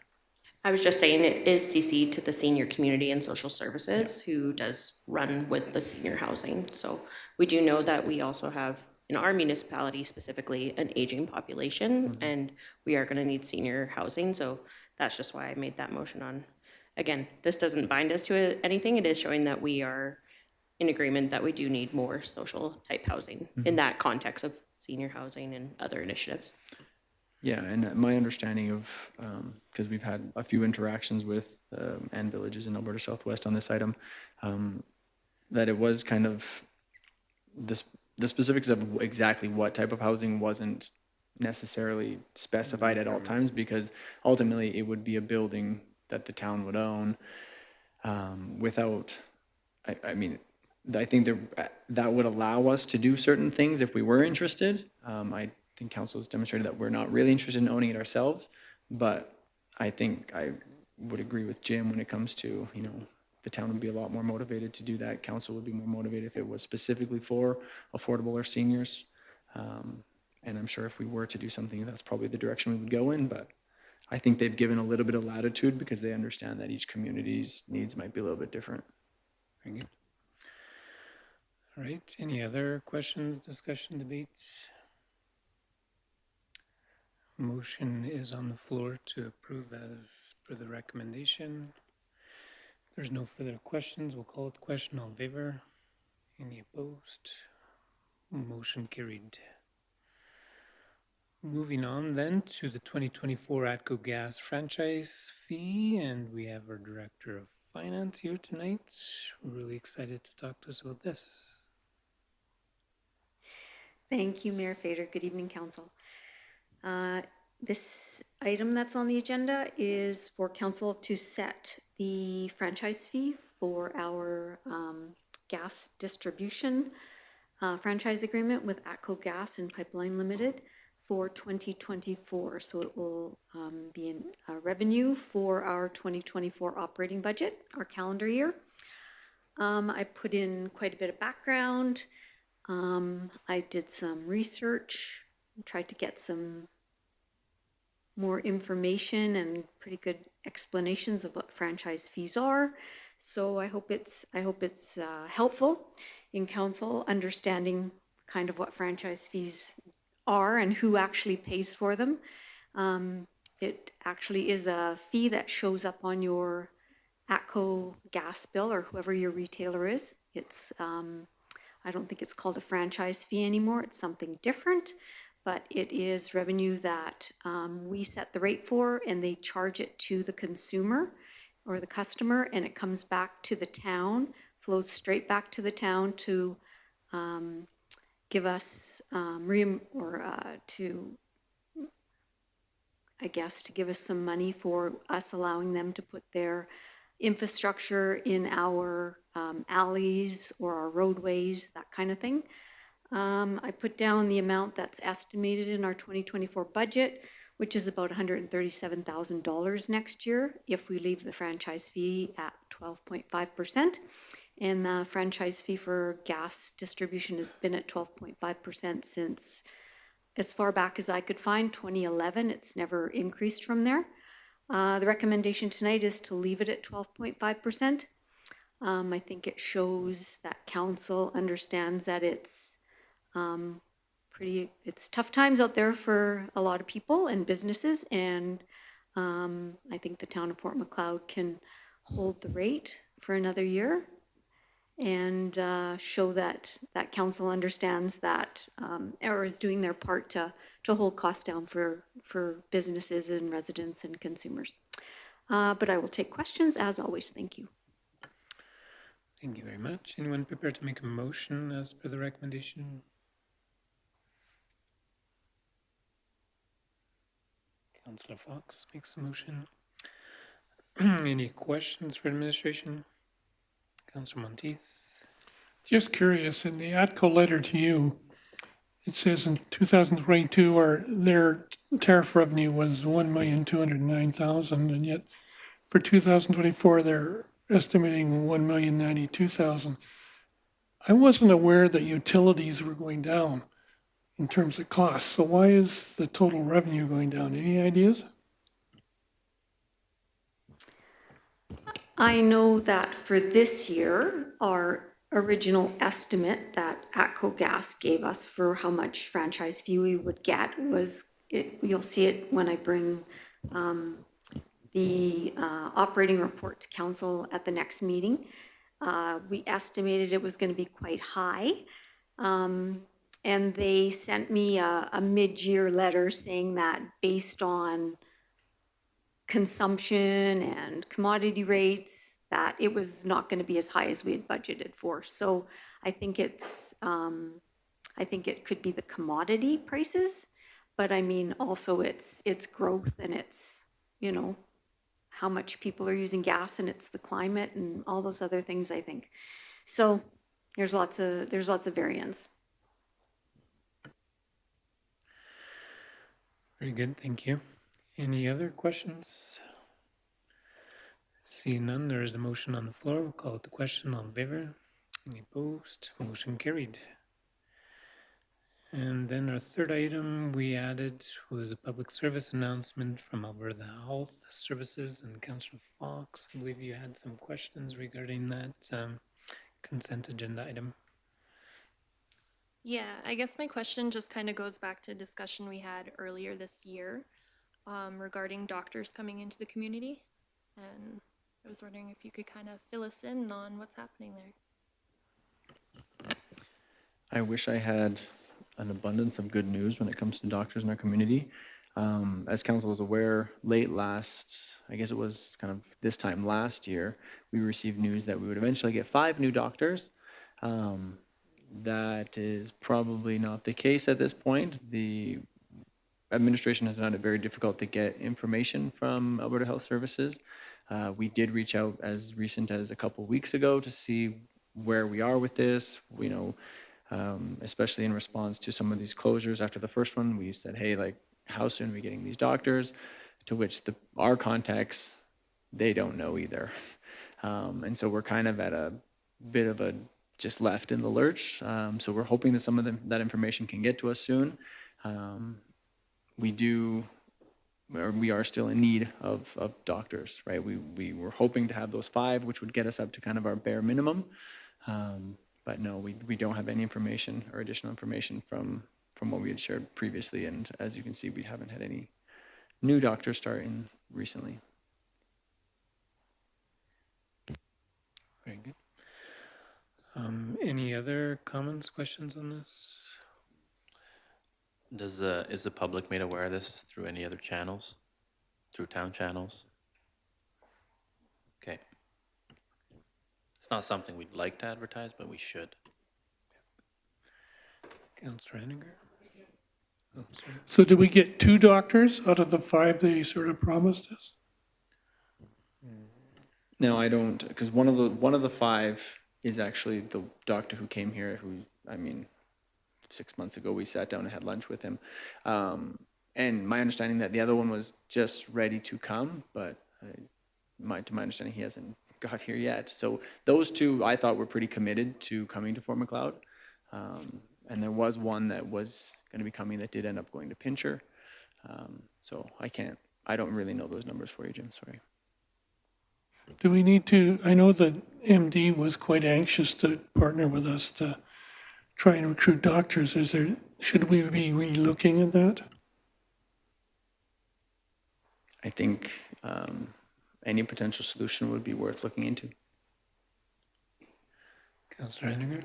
I was just saying it is CC to the Senior Community and Social Services who does run with the senior housing. So we do know that we also have, in our municipality specifically, an aging population, and we are gonna need senior housing. So that's just why I made that motion on. Again, this doesn't bind us to anything. It is showing that we are in agreement that we do need more social type housing in that context of senior housing and other initiatives. Yeah, and my understanding of, because we've had a few interactions with and villages in Alberta Southwest on this item, that it was kind of this, the specifics of exactly what type of housing wasn't necessarily specified at all times, because ultimately it would be a building that the town would own without, I mean, I think that would allow us to do certain things if we were interested. I think council has demonstrated that we're not really interested in owning it ourselves, but I think I would agree with Jim when it comes to, you know, the town would be a lot more motivated to do that. Council would be more motivated if it was specifically for affordable or seniors. And I'm sure if we were to do something, that's probably the direction we would go in, but I think they've given a little bit of latitude because they understand that each community's needs might be a little bit different. Very good. All right, any other questions, discussion, debates? Motion is on the floor to approve as per the recommendation. If there's no further questions, we'll call it the question. All in favor? Any opposed? Motion carried. Moving on then to the 2024 ATCO Gas franchise fee, and we have our Director of Finance here tonight. We're really excited to talk to us about this. Thank you, Mayor Fader. Good evening, Council. This item that's on the agenda is for Council to set the franchise fee for our gas distribution franchise agreement with ATCO Gas and Pipeline Limited for 2024. So it will be a revenue for our 2024 operating budget, our calendar year. I put in quite a bit of background. I did some research, tried to get some more information and pretty good explanations of what franchise fees are. So I hope it's helpful in council understanding kind of what franchise fees are and who actually pays for them. It actually is a fee that shows up on your ATCO gas bill or whoever your retailer is. It's I don't think it's called a franchise fee anymore. It's something different, but it is revenue that we set the rate for and they charge it to the consumer or the customer, and it comes back to the town, flows straight back to the town to give us to give us some money for us allowing them to put their infrastructure in our alleys or our roadways, that kind of thing. I put down the amount that's estimated in our 2024 budget, which is about $137,000 next year if we leave the franchise fee at 12.5%. And the franchise fee for gas distribution has been at 12.5% since as far back as I could find, 2011. It's never increased from there. The recommendation tonight is to leave it at 12.5%. I think it shows that council understands that it's tough times out there for a lot of people and businesses, and I think the town of Fort Macleod can hold the rate for another year and show that council understands that or is doing their part to hold costs down for businesses and residents and consumers. But I will take questions as always. Thank you. Thank you very much. Anyone prepared to make a motion as per the recommendation? Councillor Fox makes a motion. Any questions for administration? Councillor Monteith? Just curious, in the ATCO letter to you, it says in 2022, their tariff revenue was $1,209,000, and yet for 2024, they're estimating $1,092,000. I wasn't aware that utilities were going down in terms of costs. So why is the total revenue going down? Any ideas? I know that for this year, our original estimate that ATCO Gas gave us for how much franchise fee we would get was, you'll see it when I bring the operating report to council at the next meeting. We estimated it was going to be quite high. And they sent me a mid-year letter saying that based on consumption and commodity rates, that it was not going to be as high as we had budgeted for. So I think I think it could be the commodity prices, but I mean, also it's growth and it's, you know, how much people are using gas and it's the climate and all those other things, I think. So there's lots of variance. Very good, thank you. Any other questions? Seeing none, there is a motion on the floor. We'll call it the question. All in favor? Any opposed? Motion carried. And then our third item we added was a public service announcement from Alberta Health Services and Councillor Fox. I believe you had some questions regarding that consent agenda item. Yeah, I guess my question just kind of goes back to a discussion we had earlier this year regarding doctors coming into the community. And I was wondering if you could kind of fill us in on what's happening there. I wish I had an abundance of good news when it comes to doctors in our community. As council is aware, late last, I guess it was kind of this time last year, we received news that we would eventually get 5 new doctors. That is probably not the case at this point. The administration has found it very difficult to get information from Alberta Health Services. We did reach out as recent as a couple weeks ago to see where we are with this. You know, especially in response to some of these closures after the first one, we said, hey, like, how soon are we getting these doctors? To which our contacts, they don't know either. And so we're kind of at a bit of a just left in the lurch. So we're hoping that some of that information can get to us soon. We are still in need of doctors, right? We were hoping to have those 5, which would get us up to kind of our bare minimum. But no, we don't have any information or additional information from what we had shared previously. And as you can see, we haven't had any new doctors starting recently. Very good. Any other comments, questions on this? Is the public made aware of this through any other channels? Through town channels? Okay. It's not something we'd like to advertise, but we should. Councillor Henninger? Oh, sorry. So did we get 2 doctors out of the 5 they sort of promised us? No, I don't, because one of the 5 is actually the doctor who came here, who, I mean, 6 months ago we sat down and had lunch with him. And my understanding that the other one was just ready to come, but to my understanding, he hasn't got here yet. So those 2 I thought were pretty committed to coming to Fort Macleod. And there was one that was going to be coming that did end up going to Pincher. So I don't really know those numbers for you, Jim, sorry. Do we need to, I know that MD was quite anxious to partner with us to try and recruit doctors. Should we be re-looking at that? I think any potential solution would be worth looking into. Councillor Henninger?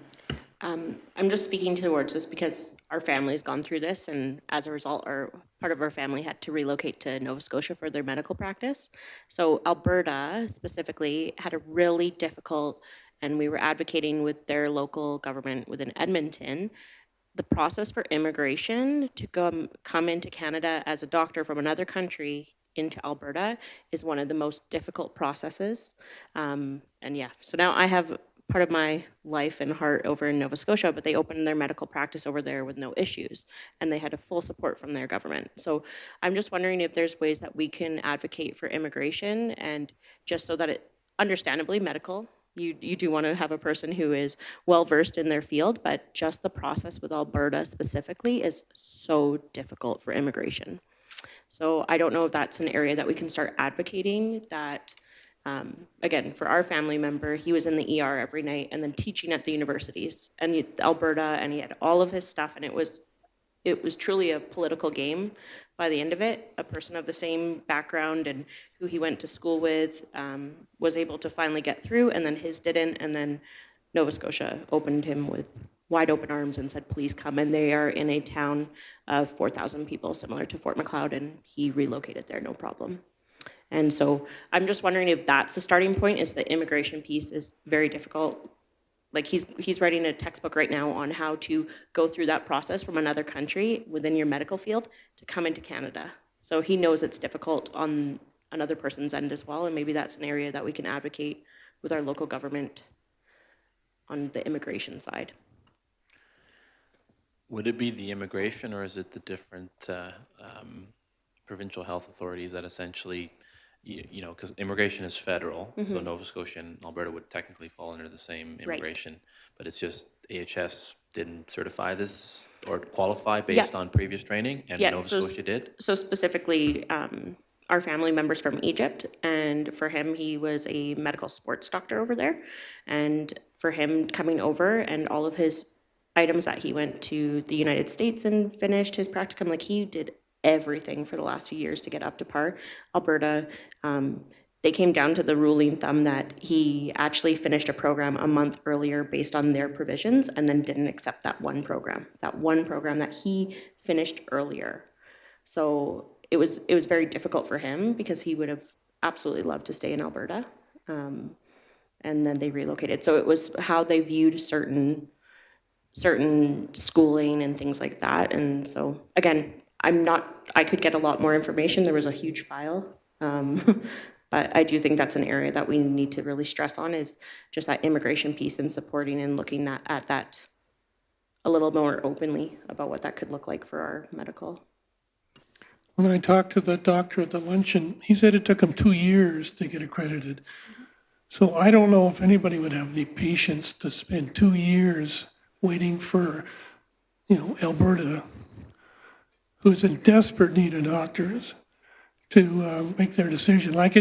I'm just speaking towards this because our family's gone through this, and as a result, part of our family had to relocate to Nova Scotia for their medical practice. So Alberta specifically had a really difficult, and we were advocating with their local government within Edmonton, the process for immigration to come into Canada as a doctor from another country into Alberta is one of the most difficult processes. And yeah, so now I have part of my life and heart over in Nova Scotia, but they opened their medical practice over there with no issues, and they had a full support from their government. So I'm just wondering if there's ways that we can advocate for immigration, and just so that it, understandably medical, you do want to have a person who is well-versed in their field, but just the process with Alberta specifically is so difficult for immigration. So I don't know if that's an area that we can start advocating that. Again, for our family member, he was in the ER every night and then teaching at the universities and Alberta, and he had all of his stuff, and it was truly a political game by the end of it. A person of the same background and who he went to school with was able to finally get through, and then his didn't, and then Nova Scotia opened him with wide open arms and said, please come. And they are in a town of 4,000 people, similar to Fort McLeod, and he relocated there, no problem. And so I'm just wondering if that's a starting point, is the immigration piece is very difficult. Like he's writing a textbook right now on how to go through that process from another country within your medical field to come into Canada. So he knows it's difficult on another person's end as well, and maybe that's an area that we can advocate with our local government on the immigration side. Would it be the immigration, or is it the different provincial health authorities that essentially, you know, because immigration is federal, so Nova Scotia and Alberta would technically fall under the same immigration, but it's just AHS didn't certify this or qualify based on previous training, and Nova Scotia did? So specifically, our family member's from Egypt, and for him, he was a medical sports doctor over there. And for him coming over and all of his items that he went to the United States and finished his practicum, like he did everything for the last few years to get up to par. Alberta, they came down to the ruling thumb that he actually finished a program a month earlier based on their provisions, and then didn't accept that one program that he finished earlier. So it was very difficult for him because he would have absolutely loved to stay in Alberta. And then they relocated. So it was how they viewed certain schooling and things like that. And so again, I could get a lot more information. There was a huge file. But I do think that's an area that we need to really stress on, is just that immigration piece and supporting and looking at that a little more openly about what that could look like for our medical. When I talked to the doctor at the luncheon, he said it took him 2 years to get accredited. So I don't know if anybody would have the patience to spend 2 years waiting for, Alberta, who's in desperate need of doctors, to make their decision. Like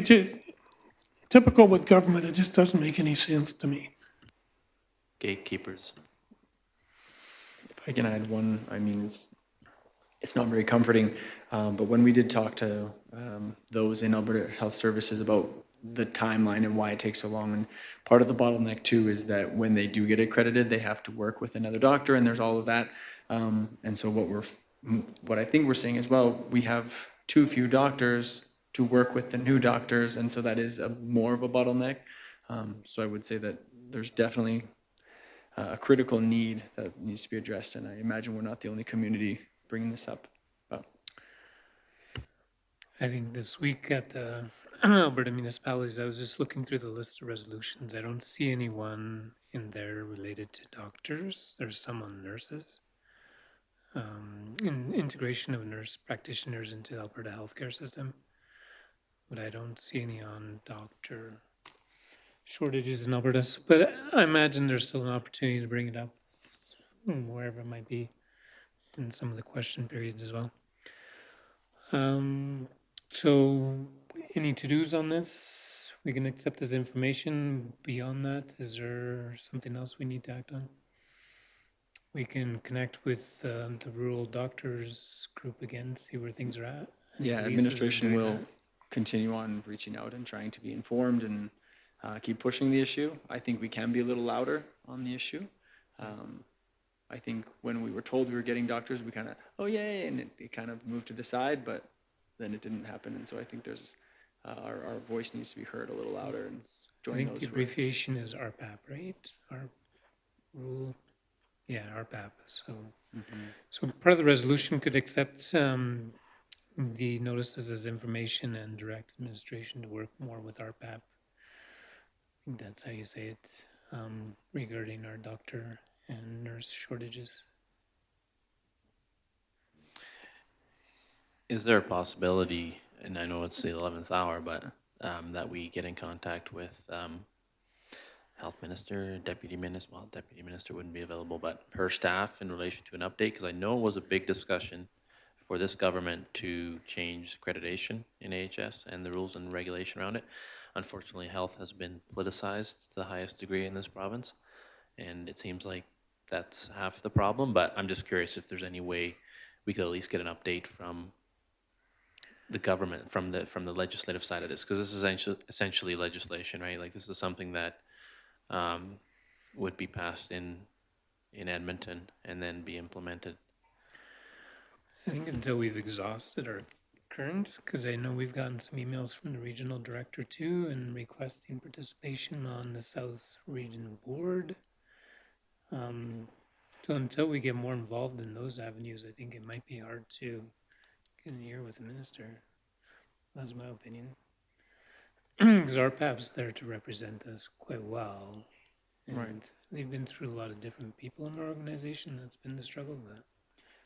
typical with government, it just doesn't make any sense to me. Gatekeepers. If I can add one, I mean, it's not very comforting, but when we did talk to those in Alberta Health Services about the timeline and why it takes so long, and part of the bottleneck too is that when they do get accredited, they have to work with another doctor, and there's all of that. And so what I think we're seeing as well, we have too few doctors to work with the new doctors, and so that is more of a bottleneck. So I would say that there's definitely a critical need that needs to be addressed, and I imagine we're not the only community bringing this up. But I think this week at the Alberta municipalities, I was just looking through the list of resolutions. I don't see anyone in there related to doctors. There's some on nurses. Integration of nurse practitioners into the Alberta healthcare system, but I don't see any on doctor shortages in Alberta. But I imagine there's still an opportunity to bring it up wherever it might be in some of the question periods as well. So any to-dos on this? We can accept this information. Beyond that, is there something else we need to act on? We can connect with the rural doctors group again, see where things are at. yeah, Lisa's administration doing will that. continue on reaching out and trying to be informed and keep pushing the issue. I think we can be a little louder on the issue. I think when we were told we were getting doctors, we kind of, oh yay, and it kind of moved to the side, but then it didn't happen. And so I think there's our voice needs to be heard a little louder and I join think those. the who are- abbreviation is RPAP, right? Our rule, yeah, RPAP. So part of the resolution could accept the notices as information and direct administration to work more with RPAP. I think that's how you say it, regarding our doctor and nurse shortages. Is there a possibility, and I know it's the 11th hour, but that we get in contact with health minister, deputy minister wouldn't be available, but her staff in relation to an update? Because I know it was a big discussion for this government to change accreditation in AHS and the rules and regulation around it. Unfortunately, health has been politicized to the highest degree in this province, and it seems like that's half the problem. But I'm just curious if there's any way we could at least get an update from the government, from the legislative side of this, because this is essentially legislation, right? Like, this is something that would be passed in in Edmonton and then be implemented. I think until we've exhausted our current, because I know we've gotten some emails from the regional director too and requesting participation on the South Region Board. So until we get more involved in those avenues, I think it might be hard to get an ear with the minister. That's my opinion. Because our RPAP's there to represent us quite well. And Right. they've been through a lot of different people in our organization. That's been the struggle with that.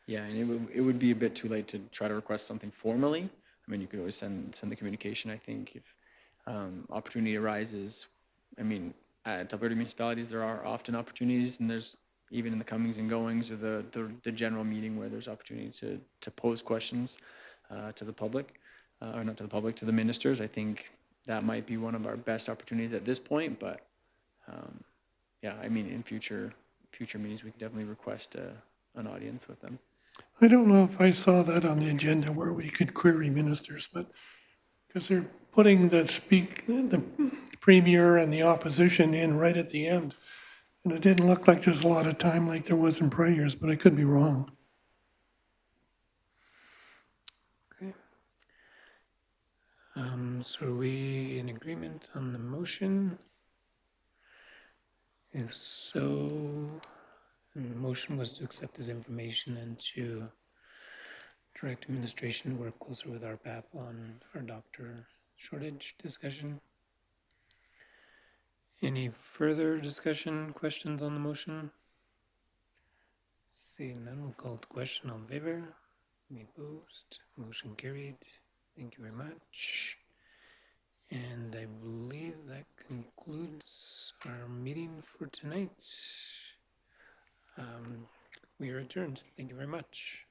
Yeah, and it would be a bit too late to try to request something formally. I mean, you could always send the communication. I think if opportunity arises, I mean, at Alberta municipalities, there are often opportunities, and there's even in the comings and goings or the general meeting where there's opportunity to pose questions to the public, or not to the public, to the ministers. I think that might be one of our best opportunities at this point. But yeah, I mean, in future meetings, we can definitely request an audience with them. I don't know if I saw that on the agenda where we could query ministers, but because they're putting the premier and the opposition in right at the end. And it didn't look like there's a lot of time like there was in prior years, but I could be wrong. Okay. So are we in agreement on the motion? If so, the motion was to accept this information and to direct administration to work closer with our PAP on our doctor shortage discussion. Any further discussion, questions on the motion? Seeing none, we'll call the question. All in favor? Any opposed? Motion carried. Thank you very much. And I believe that concludes our meeting for tonight. We are adjourned. Thank you very much.